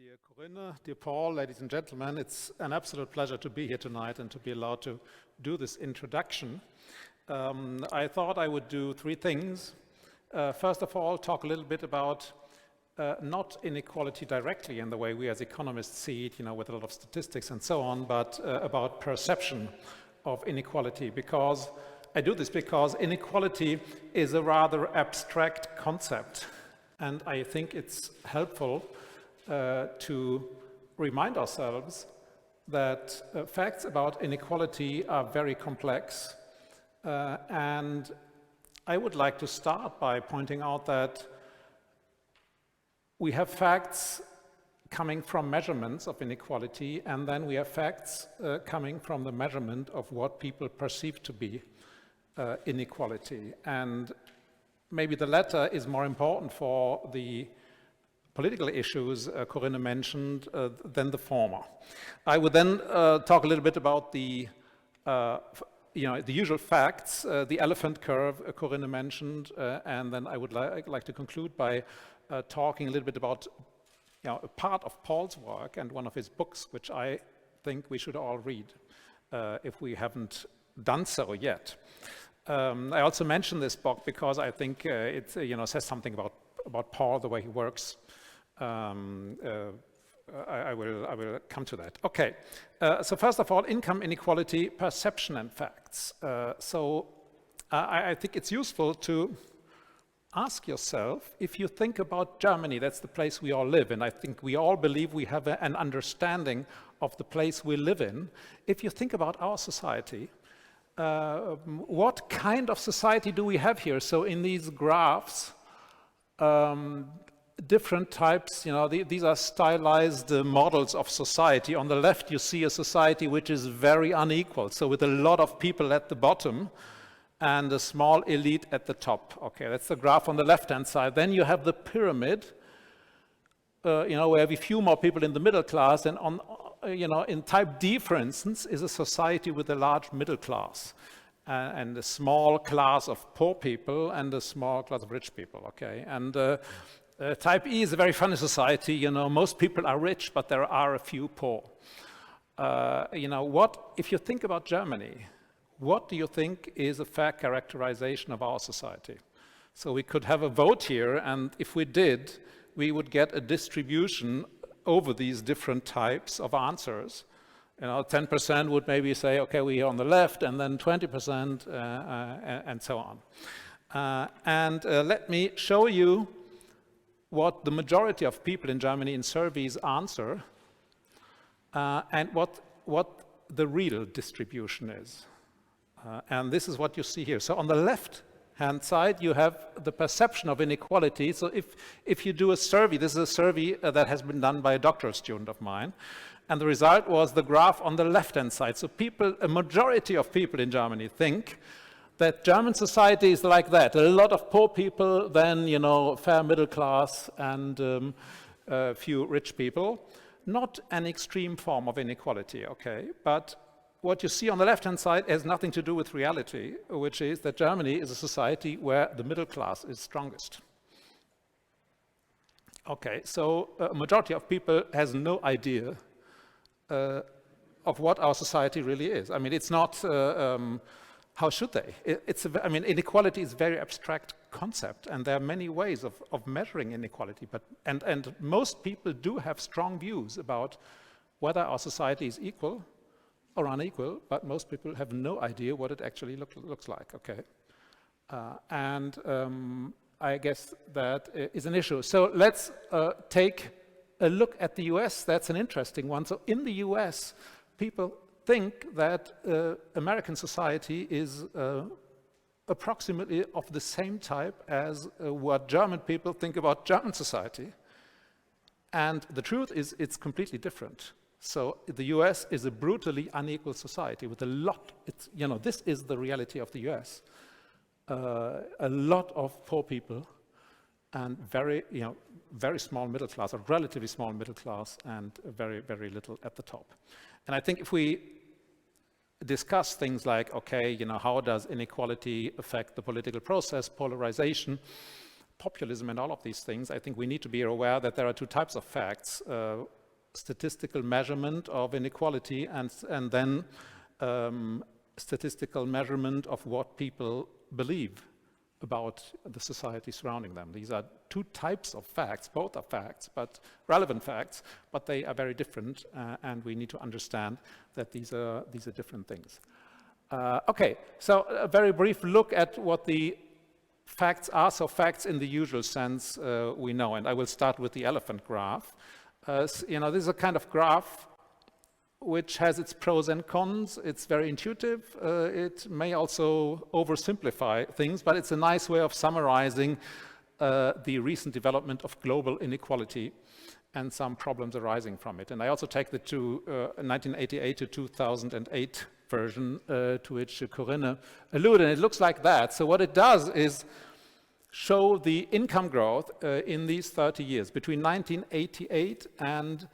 Dear Corinne, dear Paul, ladies and gentlemen, it's an absolute pleasure to be here tonight and to be allowed to do this introduction. I thought I would do three things. First of all, talk a little bit about not inequality directly in the way we as economists see it, with a lot of statistics and so on, but about perception of inequality. Because I do this because inequality is a rather abstract concept, and I think it's helpful to remind ourselves that facts about inequality are very complex. And I would like to start by pointing out that we have facts coming from measurements of inequality, and then we have facts coming from the measurement of what people perceive to be inequality. And maybe the latter is more important for the political issues Corinne mentioned than the former. I would then talk a little bit about the the usual facts, the elephant curve Corinne mentioned, and then I would like to conclude by talking a little bit about a part of Paul's work and one of his books, which I think we should all read if we haven't done so yet. I also mention this book because I think it says something about Paul, the way he works. I will come to that. Okay, so first of all, income inequality, perception and facts. I think it's useful to ask yourself, if you think about Germany, that's the place we all live in. I think we all believe we have an understanding of the place we live in. If you think about our society, what kind of society do we have here? So in these graphs, different types, these are stylized models of society. On the left, you see a society which is very unequal, so with a lot of people at the bottom and a small elite at the top. Okay, that's the graph on the left-hand side. Then you have the pyramid, where you have a few more people in the middle class, and in type D, for instance, is a society with a large middle class and a small class of poor people and a small class of rich people. Okay, and type E is a very funny society. Most people are rich, but there are a few poor. If you think about Germany, what do you think is a fair characterization of our society? So we could have a vote here, and if we did, we would get a distribution over these different types of answers. 10% would maybe say, okay, we're on the left, and then 20%, and so on. Let me show you what the majority of people in Germany in surveys answer, and what the real distribution is. And this is what you see here. So on the left-hand side, you have the perception of inequality. So if you do a survey, this is a survey that has been done by a doctoral student of mine, and the result was the graph on the left-hand side. So a majority of people in Germany think that German society is like that. A lot of poor people, then, fair middle class, and a few rich people. Not an extreme form of inequality, okay? But what you see on the left-hand side has nothing to do with reality, which is that Germany is a society where the middle class is strongest. Okay, so a majority of people has no idea of what our society really is. I mean, it's not, how should they? Inequality is a very abstract concept, and there are many ways of measuring inequality, and most people do have strong views about whether our society is equal or unequal, but most people have no idea what it actually looks like, okay? I guess that is an issue. So let's take a look at the US. That's an interesting one. So in the US, people think that American society is approximately of the same type as what German people think about German society. And the truth is, it's completely different. So the US is a brutally unequal society with a lot, this is the reality of the US. A lot of poor people and very small middle class, or relatively small middle class, and very, very little at the top. And I think if we discuss things like, okay, how does inequality affect the political process, polarization, populism and all of these things, I think we need to be aware that there are two types of facts: statistical measurement of inequality, and then statistical measurement of what people believe about the society surrounding them. These are two types of facts. Both are facts, but relevant facts, but they are very different, and we need to understand that these are different things. Okay, so a very brief look at what the facts are. So facts in the usual sense we know, and I will start with the elephant graph. This is a kind of graph which has its pros and cons. It's very intuitive. It may also oversimplify things, but it's a nice way of summarizing the recent development of global inequality and some problems arising from it. And I also take the 1988 to 2008 version to which Corinne alluded, and it looks like that. So what it does is show the income growth in these 30 years, between 1988 and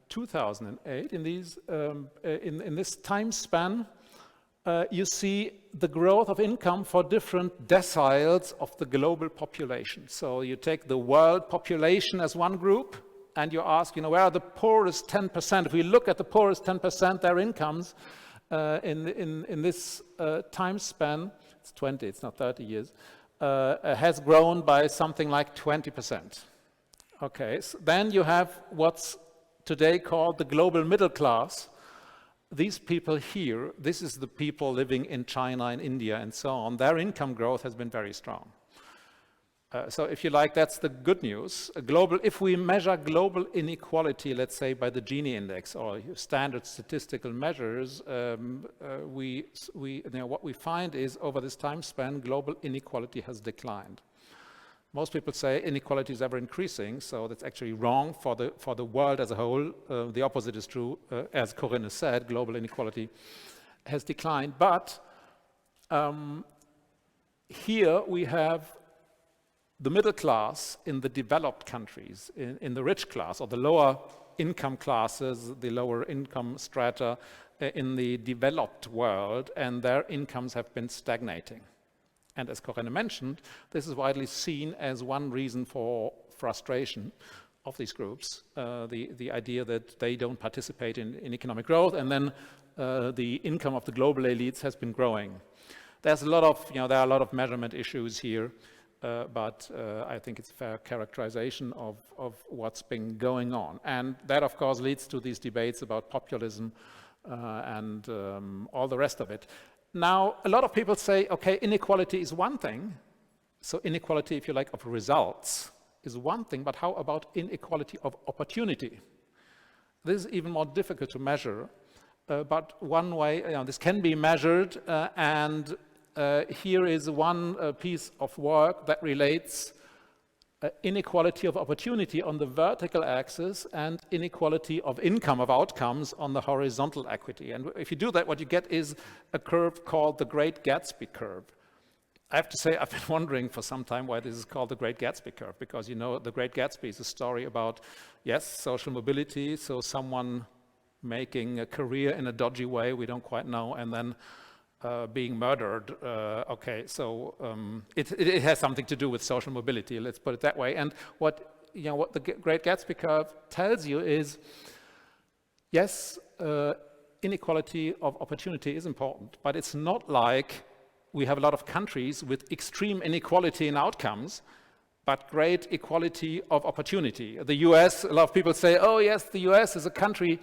2008. In this time span, you see the growth of income for different deciles of the global population. So you take the world population as one group, and you ask, where are the poorest 10%? If we look at the poorest 10%, their incomes in this time span, it's 20, it's not 30 years, has grown by something like 20%. Okay, so then you have what's today called the global middle class. These people here, this is the people living in China and India and so on, their income growth has been very strong. So if you like, that's the good news. If we measure global inequality, let's say by the Gini index or standard statistical measures, what we find is over this time span, global inequality has declined. Most people say inequality is ever increasing, so that's actually wrong for the world as a whole. The opposite is true. As Corinne said, global inequality has declined. But here we have the middle class in the developed countries, in the rich class or the lower income classes, the lower income strata in the developed world, and their incomes have been stagnating. And as Corinne mentioned, this is widely seen as one reason for frustration of these groups, the idea that they don't participate in economic growth, and then the income of the global elites has been growing. There's a lot of, there are a lot of measurement issues here, but I think it's a fair characterization of what's been going on. And that, of course, leads to these debates about populism and all the rest of it. Now, a lot of people say, okay, inequality is one thing. So inequality, if you like, of results is one thing, but how about inequality of opportunity? This is even more difficult to measure, but one way, this can be measured, and here is one piece of work that relates inequality of opportunity on the vertical axis and inequality of income, of outcomes, on the horizontal equity. And if you do that, what you get is a curve called the Great Gatsby curve. I have to say, I've been wondering for some time why this is called the Great Gatsby curve, because the Great Gatsby is a story about, yes, social mobility, so someone making a career in a dodgy way, we don't quite know, and then being murdered. Okay, so it has something to do with social mobility, let's put it that way. And what the Great Gatsby curve tells you is, yes, inequality of opportunity is important, but it's not like we have a lot of countries with extreme inequality in outcomes, but great equality of opportunity. The US, a lot of people say, oh yes, the US is a country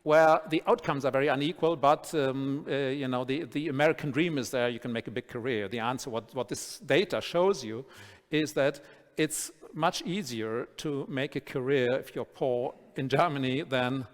where the outcomes are very unequal, but the American dream is there, you can make a big career. The answer, what this data shows you, is that it's much easier to make a career if you're poor in Germany than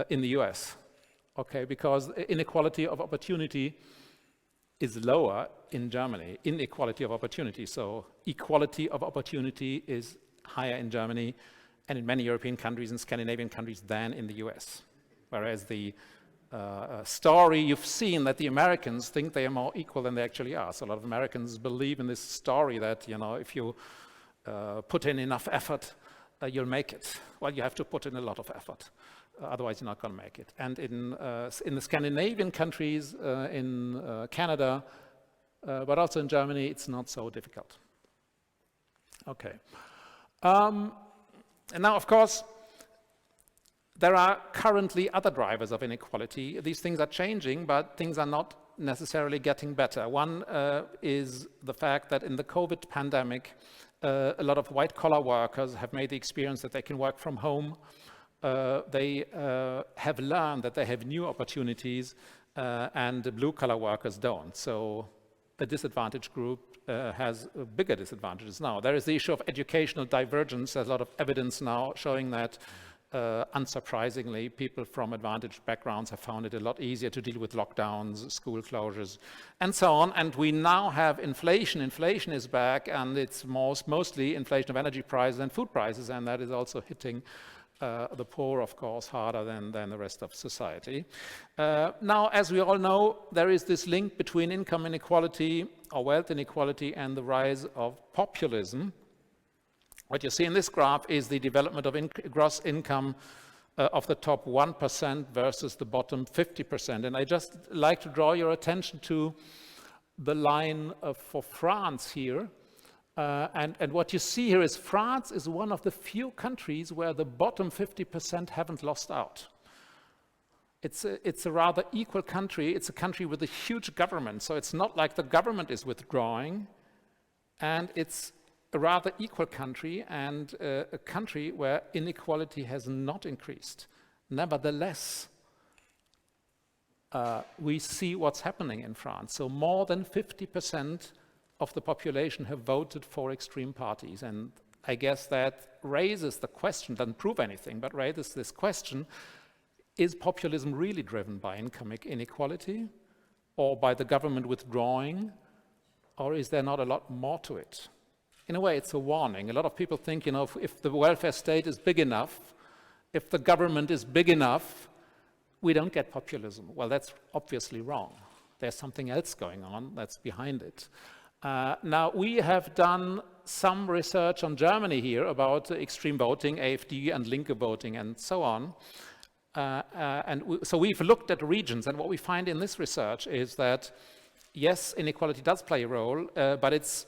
in the US, okay? Because inequality of opportunity is lower in Germany, inequality of opportunity. So equality of opportunity is higher in Germany and in many European countries and Scandinavian countries than in the US. Whereas the story you've seen that the Americans think they are more equal than they actually are. So a lot of Americans believe in this story that, if you put in enough effort, you'll make it. Well, you have to put in a lot of effort. Otherwise, you're not going to make it. And in the Scandinavian countries, in Canada, but also in Germany, it's not so difficult. Okay. And now, of course, there are currently other drivers of inequality. These things are changing, but things are not necessarily getting better. One is the fact that in the COVID pandemic, a lot of white-collar workers have made the experience that they can work from home. They have learned that they have new opportunities, and the blue-collar workers don't. So a disadvantaged group has bigger disadvantages now. There is the issue of educational divergence. There's a lot of evidence now showing that, unsurprisingly, people from advantaged backgrounds have found it a lot easier to deal with lockdowns, school closures, and so on. And we now have inflation. Inflation is back, and it's mostly inflation of energy prices and food prices, and that is also hitting the poor, of course, harder than the rest of society. Now, as we all know, there is this link between income inequality or wealth inequality and the rise of populism. What you see in this graph is the development of gross income of the top 1% versus the bottom 50%. And I just like to draw your attention to the line for France here. And what you see here is France is one of the few countries where the bottom 50% haven't lost out. It's a rather equal country. It's a country with a huge government, so it's not like the government is withdrawing, and it's a rather equal country, and a country where inequality has not increased. Nevertheless, we see what's happening in France. So more than 50% of the population have voted for extreme parties, and I guess that raises the question, doesn't prove anything, but raises this question: is populism really driven by income inequality or by the government withdrawing, or is there not a lot more to it? In a way, it's a warning. A lot of people think, if the welfare state is big enough, if the government is big enough, we don't get populism. Well, that's obviously wrong. There's something else going on that's behind it. Now, we have done some research on Germany here about extreme voting, AfD and Linke voting, and so on. So we've looked at regions, and what we find in this research is that, yes, inequality does play a role, but it's,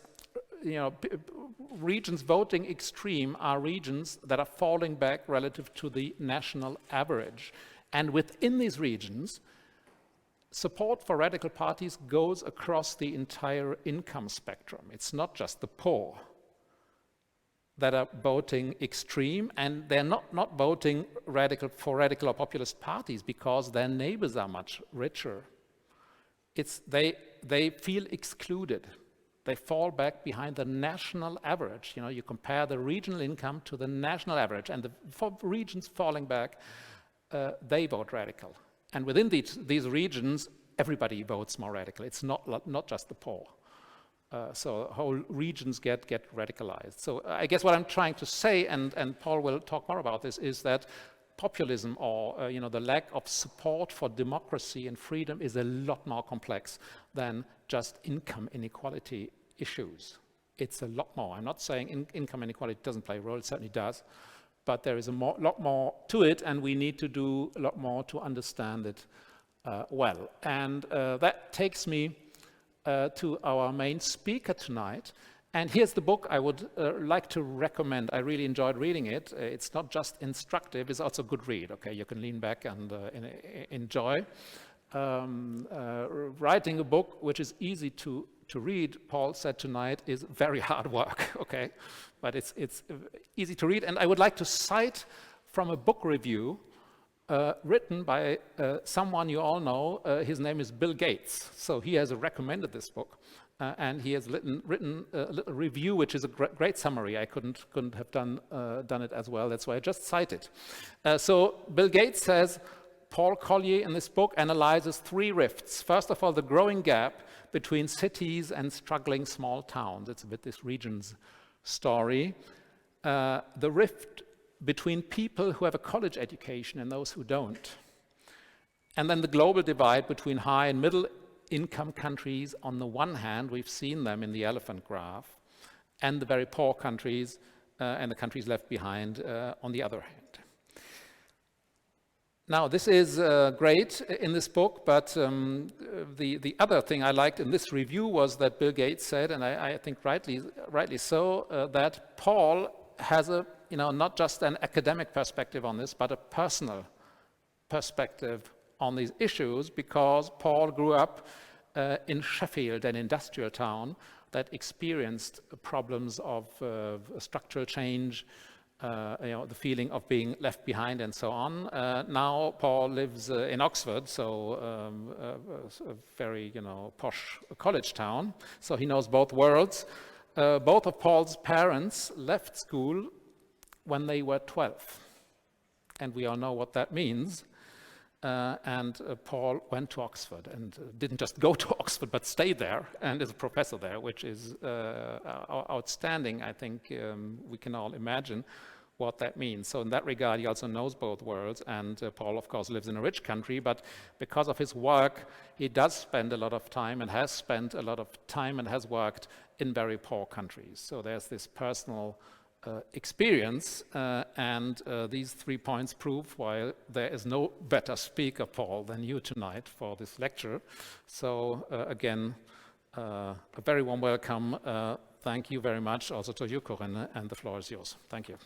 regions voting extreme are regions that are falling back relative to the national average. And within these regions, support for radical parties goes across the entire income spectrum. It's not just the poor that are voting extreme, and they're not voting for radical or populist parties because their neighbors are much richer. They feel excluded. They fall back behind the national average. You compare the regional income to the national average, and for regions falling back, they vote radical. And within these regions, everybody votes more radical. It's not just the poor. So whole regions get radicalized. So I guess what I'm trying to say, and Paul will talk more about this, is that populism, or the lack of support for democracy and freedom, is a lot more complex than just income inequality issues. It's a lot more. I'm not saying income inequality doesn't play a role. It certainly does. But there is a lot more to it, and we need to do a lot more to understand it well. And that takes me to our main speaker tonight. And here's the book I would like to recommend. I really enjoyed reading it. It's not just instructive, it's also a good read. Okay, you can lean back and enjoy. Writing a book which is easy to read, Paul said tonight, is very hard work, okay? But it's easy to read. And I would like to cite from a book review written by someone you all know. His name is Bill Gates. So he has recommended this book. And he has written a little review, which is a great summary. I couldn't have done it as well. That's why I just cite it. So Bill Gates says, Paul Collier in this book analyzes three rifts. First of all, the growing gap between cities and struggling small towns. It's a bit this region's story. The rift between people who have a college education and those who don't. And then the global divide between high and middle income countries on the one hand, we've seen them in the elephant graph, and the very poor countries and the countries left behind on the other hand. Now, this is great in this book, but the other thing I liked in this review was that Bill Gates said, and I think rightly so, that Paul has a, not just an academic perspective on this, but a personal perspective on these issues, because Paul grew up in Sheffield, an industrial town that experienced problems of structural change, the feeling of being left behind and so on. Now Paul lives in Oxford, so a very posh college town, so he knows both worlds. Both of Paul's parents left school when they were 12, and we all know what that means. And Paul went to Oxford and didn't just go to Oxford, but stayed there and is a professor there, which is outstanding. I think we can all imagine what that means. So in that regard, he also knows both worlds. And Paul, of course, lives in a rich country, but because of his work, he does spend a lot of time and has spent a lot of time and has worked in very poor countries. So there's this personal experience, and these 3 points prove why there is no better speaker, Paul, than you tonight for this lecture. So again, a very warm welcome. Thank you very much also to you, Corinne, and the floor is yours. Thank you.